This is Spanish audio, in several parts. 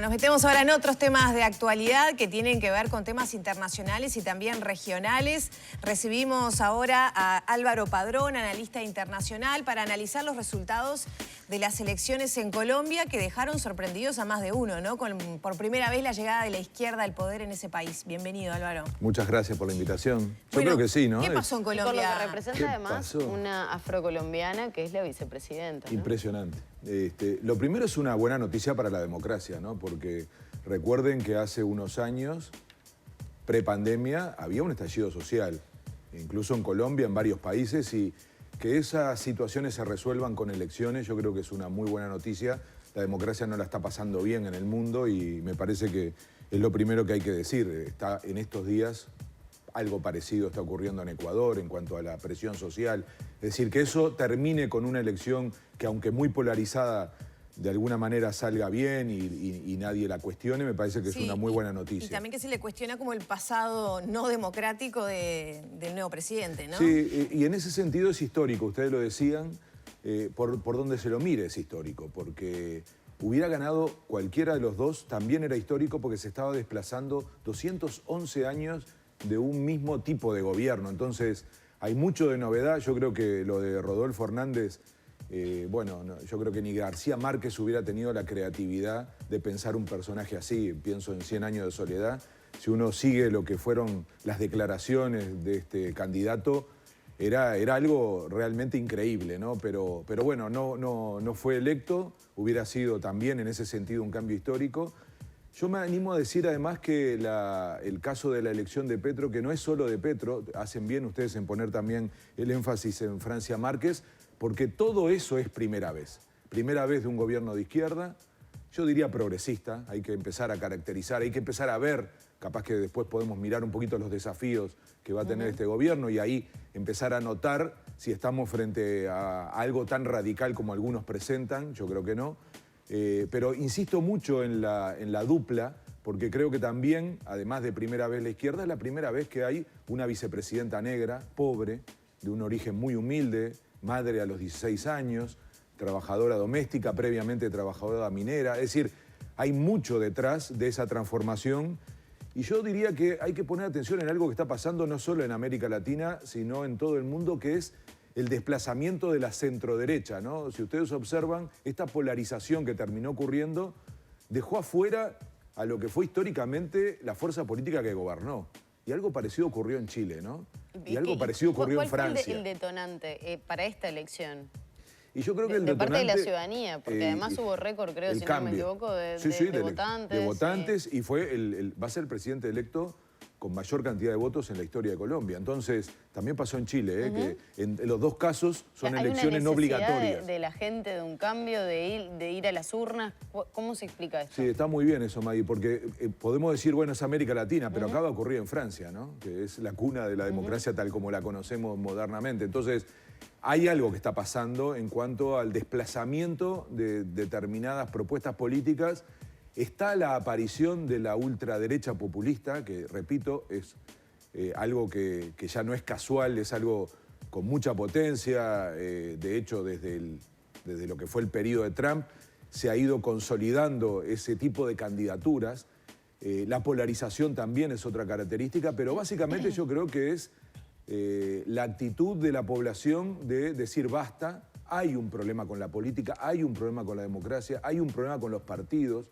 Nos metemos ahora en otros temas de actualidad que tienen que ver con temas internacionales y también regionales. Recibimos ahora a Álvaro Padrón, analista internacional, para analizar los resultados de las elecciones en Colombia que dejaron sorprendidos a más de uno, ¿no? Con por primera vez la llegada de la izquierda al poder en ese país. Bienvenido, Álvaro. Muchas gracias por la invitación. Yo Bueno, creo que sí, ¿no? ¿Qué pasó en Colombia? Por lo que representa además pasó? una afrocolombiana que es la vicepresidenta, ¿no? Impresionante. Lo primero es una buena noticia para la democracia, ¿no? Porque recuerden que hace unos años, prepandemia, había un estallido social, incluso en Colombia, en varios países, y que esas situaciones se resuelvan con elecciones, yo creo que es una muy buena noticia. La democracia no la está pasando bien en el mundo y me parece que es lo primero que hay que decir. Está en estos días algo parecido está ocurriendo en Ecuador en cuanto a la presión social. Es decir, que eso termine con una elección que, aunque muy polarizada, de alguna manera salga bien y nadie la cuestione, me parece que es una muy buena noticia. Y también que se le cuestiona como el pasado no democrático del nuevo presidente, ¿no? Sí, y en ese sentido es histórico, ustedes lo decían, por donde se lo mire es histórico, porque hubiera ganado cualquiera de los dos, también era histórico porque se estaba desplazando 211 años de un mismo tipo de gobierno. Entonces, hay mucho de novedad. Yo creo que lo de Rodolfo Hernández, yo creo que ni García Márquez hubiera tenido la creatividad de pensar un personaje así. Pienso en 100 años de soledad. Si uno sigue lo que fueron las declaraciones de este candidato, era algo realmente increíble, ¿no? Pero bueno, no fue electo. Hubiera sido también en ese sentido un cambio histórico. Yo me animo a decir además que el caso de la elección de Petro, que no es solo de Petro, hacen bien ustedes en poner también el énfasis en Francia Márquez, porque todo eso es primera vez. Primera vez de un gobierno de izquierda, yo diría progresista, hay que empezar a caracterizar, hay que empezar a ver, capaz que después podemos mirar un poquito los desafíos que va a tener este gobierno y ahí empezar a notar si estamos frente a algo tan radical como algunos presentan, yo creo que no. Pero insisto mucho en la dupla, porque creo que también, además de primera vez la izquierda, es la primera vez que hay una vicepresidenta negra, pobre, de un origen muy humilde, madre a los 16 años, trabajadora doméstica, previamente trabajadora minera. Es decir, hay mucho detrás de esa transformación y yo diría que hay que poner atención en algo que está pasando no solo en América Latina, sino en todo el mundo, que es el desplazamiento de la centroderecha, ¿no? Si ustedes observan, esta polarización que terminó ocurriendo dejó afuera a lo que fue históricamente la fuerza política que gobernó. Y algo parecido ocurrió en Chile, ¿no? Y algo parecido ocurrió en Francia. ¿Cuál fue el detonante para esta elección? Y yo creo que el de detonante... parte de la ciudadanía, porque además hubo récord, creo, si no me equivoco, de votantes. De votantes, y va a ser el presidente electo con mayor cantidad de votos en la historia de Colombia. Entonces, también pasó en Chile, que en los dos casos son elecciones no obligatorias. De la gente, de un cambio, de ir a las urnas. ¿Cómo se explica esto? Sí, está muy bien eso, Maggie, porque podemos decir, bueno, es América Latina, pero acaba de ocurrir en Francia, ¿no? Que es la cuna de la democracia tal como la conocemos modernamente. Entonces, hay algo que está pasando en cuanto al desplazamiento de determinadas propuestas políticas. Está la aparición de la ultraderecha populista, que, repito, es algo que ya no es casual, es algo con mucha potencia. De hecho, desde lo que fue el periodo de Trump, se ha ido consolidando ese tipo de candidaturas. La polarización también es otra característica, pero básicamente yo creo que es la actitud de la población de decir basta, hay un problema con la política, hay un problema con la democracia, hay un problema con los partidos.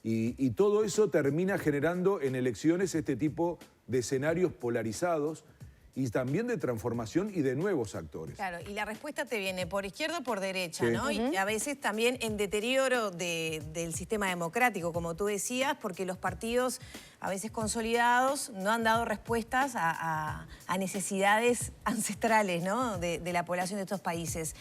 Y todo eso termina generando en elecciones este tipo de escenarios polarizados y también de transformación y de nuevos actores. Claro, y la respuesta te viene por izquierda o por derecha, Sí. ¿no? Y a veces también en deterioro del sistema democrático, como tú decías, porque los partidos, a veces consolidados, no han dado respuestas a necesidades ancestrales, ¿no? de la población de estos países.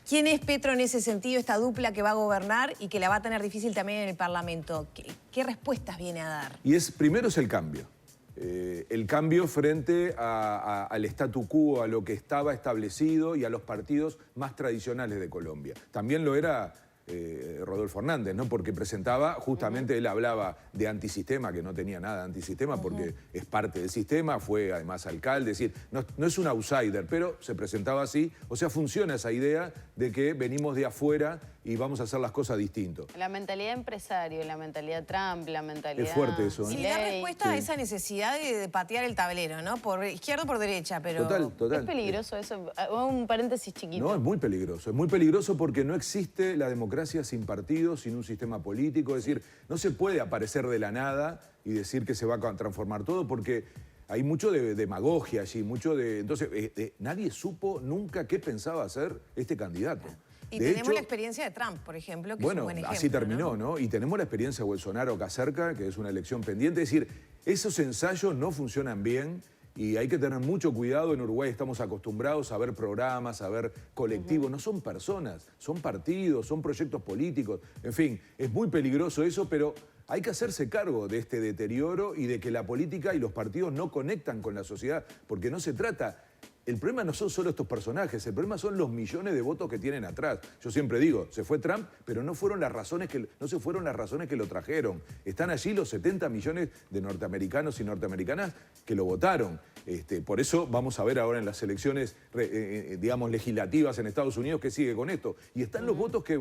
¿Quién es Petro en ese sentido, esta dupla que va a gobernar y que la va a tener difícil también en el Parlamento? ¿Qué respuestas viene a dar? Primero es el cambio. El cambio frente al statu quo, a lo que estaba establecido y a los partidos más tradicionales de Colombia. También lo era Rodolfo Hernández, ¿no? Porque presentaba, justamente él hablaba de antisistema, que no tenía nada de antisistema porque es parte del sistema, fue además alcalde, es decir, no es un outsider, pero se presentaba así, o sea, funciona esa idea de que venimos de afuera y vamos a hacer las cosas distinto. La mentalidad empresario, la mentalidad Trump, la mentalidad... Es fuerte eso, ¿eh? Sí, da respuesta a esa necesidad de patear el tablero, ¿no? Por izquierda o por derecha, pero... Total. ¿Es peligroso eso? Un paréntesis chiquito. No, es muy peligroso. Es muy peligroso porque no existe la democracia sin partidos, sin un sistema político. Es decir, no se puede aparecer de la nada y decir que se va a transformar todo porque hay mucho de demagogia allí, mucho de... Entonces, nadie supo nunca qué pensaba hacer este candidato. Y tenemos la experiencia de Trump, por ejemplo, que es un buen ejemplo. Así terminó, ¿no? Y tenemos la experiencia de Bolsonaro acá cerca, que es una elección pendiente. Es decir, esos ensayos no funcionan bien y hay que tener mucho cuidado. En Uruguay estamos acostumbrados a ver programas, a ver colectivos. No son personas, son partidos, son proyectos políticos. En fin, es muy peligroso eso, pero hay que hacerse cargo de este deterioro y de que la política y los partidos no conectan con la sociedad, porque no se trata... El problema no son solo estos personajes, el problema son los millones de votos que tienen atrás. Yo siempre digo, se fue Trump, pero no se fueron las razones que lo trajeron. Están allí los 70 millones de norteamericanos y norteamericanas que lo votaron. Por eso vamos a ver ahora en las elecciones, digamos, legislativas en Estados Unidos qué sigue con esto. Y están los votos que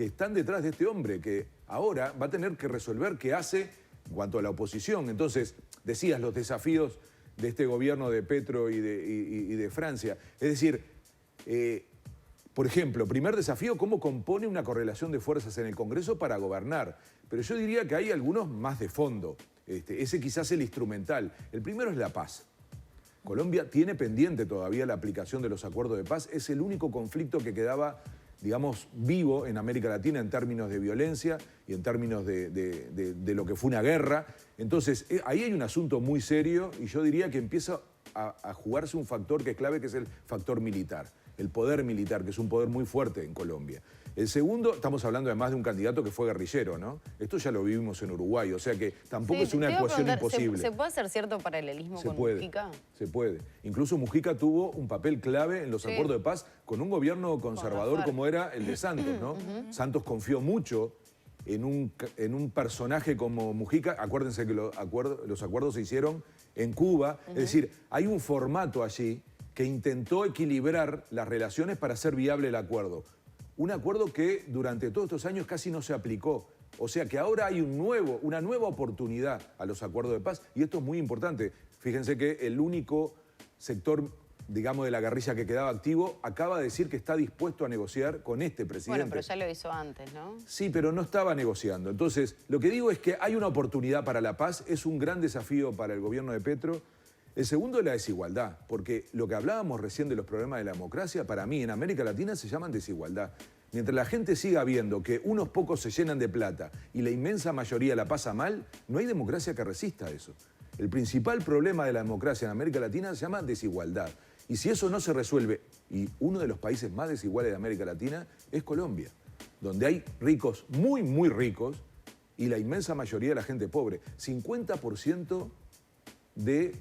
están detrás de este hombre, que ahora va a tener que resolver qué hace en cuanto a la oposición. Entonces, decías los desafíos de este gobierno de Petro y de Francia. Es decir, por ejemplo, primer desafío, cómo compone una correlación de fuerzas en el Congreso para gobernar. Pero yo diría que hay algunos más de fondo. Ese quizás el instrumental. El primero es la paz. Colombia tiene pendiente todavía la aplicación de los acuerdos de paz. Es el único conflicto que quedaba, digamos, vivo en América Latina en términos de violencia y en términos de lo que fue una guerra. Entonces, ahí hay un asunto muy serio y yo diría que empieza a jugarse un factor que es clave, que es el factor militar, el poder militar, que es un poder muy fuerte en Colombia. El segundo, estamos hablando además de un candidato que fue guerrillero, ¿no? Esto ya lo vivimos en Uruguay, o sea que tampoco es una ecuación imposible. ¿Se puede hacer cierto paralelismo con Mujica? Se puede. Incluso Mujica tuvo un papel clave en los acuerdos de paz con un gobierno conservador como era el de Santos, ¿no? Santos confió mucho en un personaje como Mujica. Acuérdense que los acuerdos se hicieron en Cuba. Es decir, hay un formato allí que intentó equilibrar las relaciones para hacer viable el acuerdo. Un acuerdo que durante todos estos años casi no se aplicó. O sea que ahora hay una nueva oportunidad a los acuerdos de paz y esto es muy importante. Fíjense que el único sector, digamos, de la guerrilla que quedaba activo acaba de decir que está dispuesto a negociar con este presidente. Bueno, pero ya lo hizo antes, ¿no? Sí, pero no estaba negociando. Entonces, lo que digo es que hay una oportunidad para la paz, es un gran desafío para el gobierno de Petro. El segundo es la desigualdad, porque lo que hablábamos recién de los problemas de la democracia, para mí en América Latina se llaman desigualdad. Mientras la gente siga viendo que unos pocos se llenan de plata y la inmensa mayoría la pasa mal, no hay democracia que resista a eso. El principal problema de la democracia en América Latina se llama desigualdad. Y si eso no se resuelve, y uno de los países más desiguales de América Latina es Colombia, donde hay ricos, muy, muy ricos, y la inmensa mayoría de la gente pobre. 50% de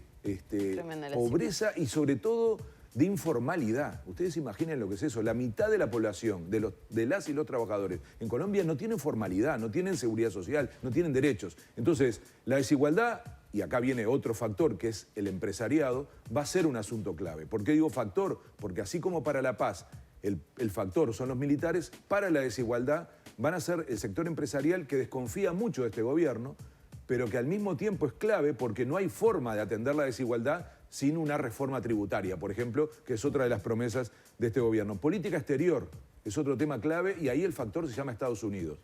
pobreza y sobre todo de informalidad. Ustedes imaginen lo que es eso. La mitad de la población, de las y los trabajadores en Colombia no tienen formalidad, no tienen seguridad social, no tienen derechos. Entonces, la desigualdad, y acá viene otro factor que es el empresariado, va a ser un asunto clave. ¿Por qué digo factor? Porque así como para la paz el factor son los militares, para la desigualdad van a ser el sector empresarial que desconfía mucho de este gobierno, pero que al mismo tiempo es clave porque no hay forma de atender la desigualdad sin una reforma tributaria, por ejemplo, que es otra de las promesas de este gobierno. Política exterior es otro tema clave y ahí el factor se llama Estados Unidos.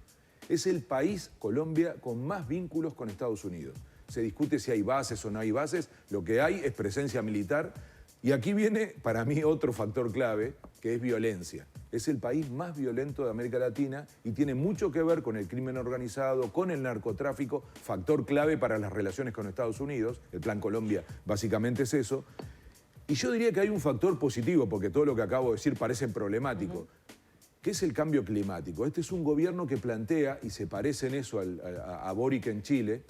Es el país, Colombia, con más vínculos con Estados Unidos. Se discute si hay bases o no hay bases, lo que hay es presencia militar. Y aquí viene, para mí, otro factor clave, que es violencia. Es el país más violento de América Latina y tiene mucho que ver con el crimen organizado, con el narcotráfico, factor clave para las relaciones con Estados Unidos. El Plan Colombia básicamente es eso. Y yo diría que hay un factor positivo, porque todo lo que acabo de decir parece problemático, que es el cambio climático. Este es un gobierno que plantea, y se parece en eso a Boric en Chile,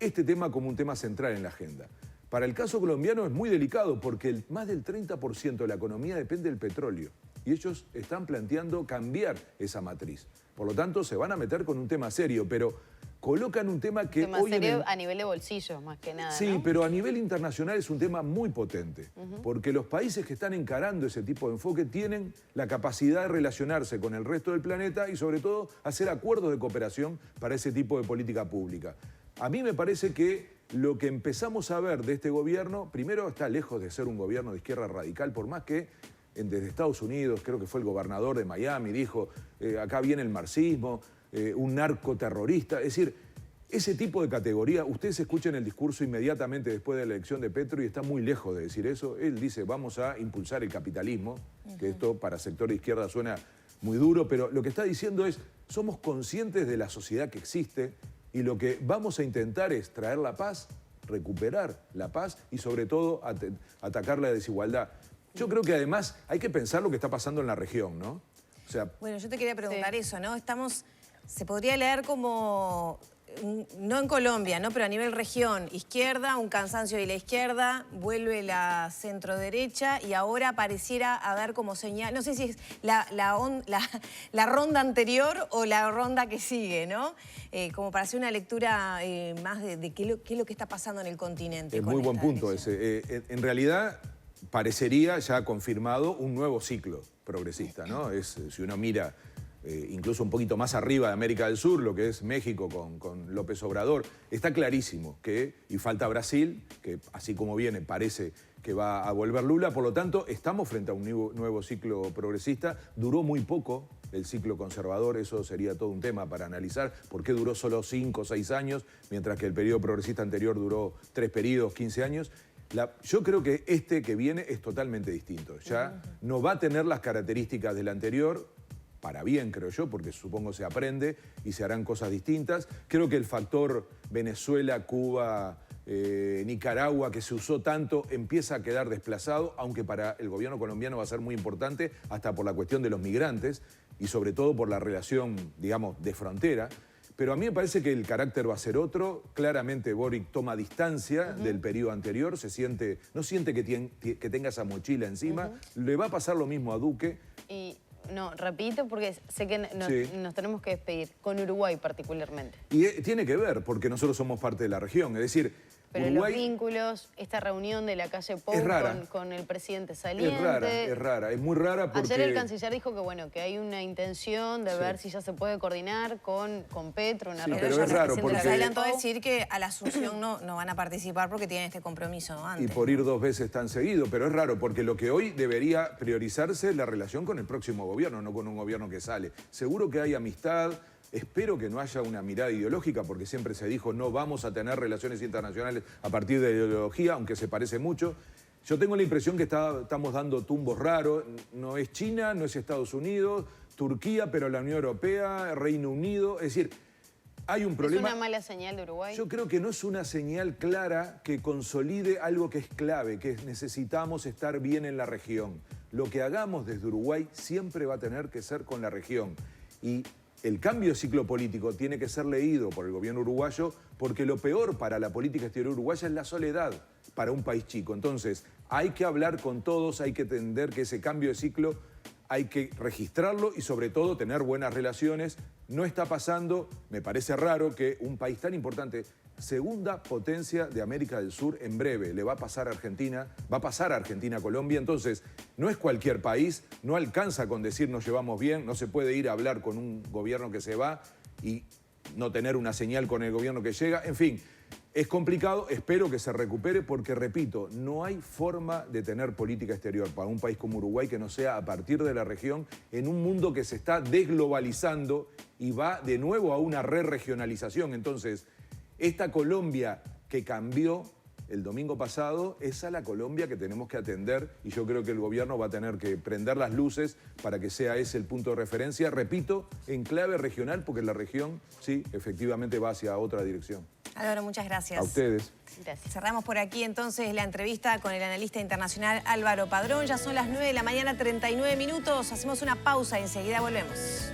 este tema como un tema central en la agenda. Para el caso colombiano es muy delicado porque más del 30% de la economía depende del petróleo y ellos están planteando cambiar esa matriz. Por lo tanto, se van a meter con un tema serio, pero colocan un tema que hoy a nivel de bolsillo, más que nada, sí, ¿no? pero a nivel internacional es un tema muy potente, porque los países que están encarando ese tipo de enfoque tienen la capacidad de relacionarse con el resto del planeta y sobre todo hacer acuerdos de cooperación para ese tipo de política pública. A mí me parece que lo que empezamos a ver de este gobierno, primero está lejos de ser un gobierno de izquierda radical, por más que desde Estados Unidos, creo que fue el gobernador de Miami, dijo, acá viene el marxismo, un narcoterrorista, es decir, ese tipo de categoría, ustedes escuchen el discurso inmediatamente después de la elección de Petro y está muy lejos de decir eso. Él dice, vamos a impulsar el capitalismo, que esto para sector de izquierda suena muy duro, pero lo que está diciendo es, somos conscientes de la sociedad que existe y lo que vamos a intentar es traer la paz, recuperar la paz y sobre todo atacar la desigualdad. Yo creo que además hay que pensar lo que está pasando en la región, ¿no? O sea, bueno, yo te quería preguntar eso, ¿no? Se podría leer como, no en Colombia, ¿no? Pero a nivel región, izquierda, un cansancio de la izquierda, vuelve la centro-derecha y ahora pareciera haber como señal, no sé si es la ronda anterior o la ronda que sigue, ¿no? Como para hacer una lectura más de qué es lo que está pasando en el continente. Es muy buen punto ese. En realidad parecería ya confirmado un nuevo ciclo progresista, ¿no? Si uno mira incluso un poquito más arriba de América del Sur, lo que es México con López Obrador, está clarísimo que, y falta Brasil, que así como viene parece que va a volver Lula, por lo tanto estamos frente a un nuevo ciclo progresista. Duró muy poco el ciclo conservador, eso sería todo un tema para analizar, por qué duró solo 5 o 6 años, mientras que el periodo progresista anterior duró 3 periodos, 15 años. Yo creo que este que viene es totalmente distinto, ya no va a tener las características del anterior, para bien creo yo, porque supongo se aprende y se harán cosas distintas. Creo que el factor Venezuela, Cuba, Nicaragua, que se usó tanto, empieza a quedar desplazado, aunque para el gobierno colombiano va a ser muy importante, hasta por la cuestión de los migrantes y sobre todo por la relación, digamos, de frontera. Pero a mí me parece que el carácter va a ser otro. Claramente Boric toma distancia del periodo anterior, no siente que tenga esa mochila encima. Le va a pasar lo mismo a Duque. Y no, repito, porque sé que nos tenemos que despedir, con Uruguay particularmente. Y tiene que ver, porque nosotros somos parte de la región, es decir, pero Uruguay, los vínculos, esta reunión de la calle Pou con el presidente saliente... Es rara, es muy rara porque... Ayer el canciller dijo que, bueno, que hay una intención de ver si ya se puede coordinar con Petro. Sí, pero es raro porque... Se adelantó a decir que a la Asunción no van a participar porque tienen este compromiso antes. Y por ir 2 veces tan seguido, pero es raro porque lo que hoy debería priorizarse es la relación con el próximo gobierno, no con un gobierno que sale. Seguro que hay amistad. Espero que no haya una mirada ideológica, porque siempre se dijo no vamos a tener relaciones internacionales a partir de la ideología, aunque se parece mucho. Yo tengo la impresión que estamos dando tumbos raros. No es China, no es Estados Unidos, Turquía, pero la Unión Europea, Reino Unido. Es decir, hay un problema. ¿Es una mala señal de Uruguay? Yo creo que no es una señal clara que consolide algo que es clave, que necesitamos estar bien en la región. Lo que hagamos desde Uruguay siempre va a tener que ser con la región. Y el cambio de ciclo político tiene que ser leído por el gobierno uruguayo porque lo peor para la política exterior uruguaya es la soledad para un país chico. Entonces, hay que hablar con todos, hay que entender que ese cambio de ciclo hay que registrarlo y sobre todo tener buenas relaciones. No está pasando, me parece raro que un país tan importante, segunda potencia de América del Sur, en breve le va a pasar a Argentina, va a pasar a Argentina, Colombia. Entonces, no es cualquier país, no alcanza con decir nos llevamos bien, no se puede ir a hablar con un gobierno que se va y no tener una señal con el gobierno que llega. En fin, es complicado, espero que se recupere porque, repito, no hay forma de tener política exterior para un país como Uruguay que no sea a partir de la región en un mundo que se está desglobalizando y va de nuevo a una re-regionalización. Entonces, esta Colombia que cambió el domingo pasado es a la Colombia que tenemos que atender y yo creo que el gobierno va a tener que prender las luces para que sea ese el punto de referencia. Repito, en clave regional porque la región, sí, efectivamente va hacia otra dirección. Álvaro, muchas gracias. A ustedes. Gracias. Cerramos por aquí entonces la entrevista con el analista internacional Álvaro Padrón. Ya son las 9 de la mañana, 39 minutos. Hacemos una pausa y enseguida volvemos.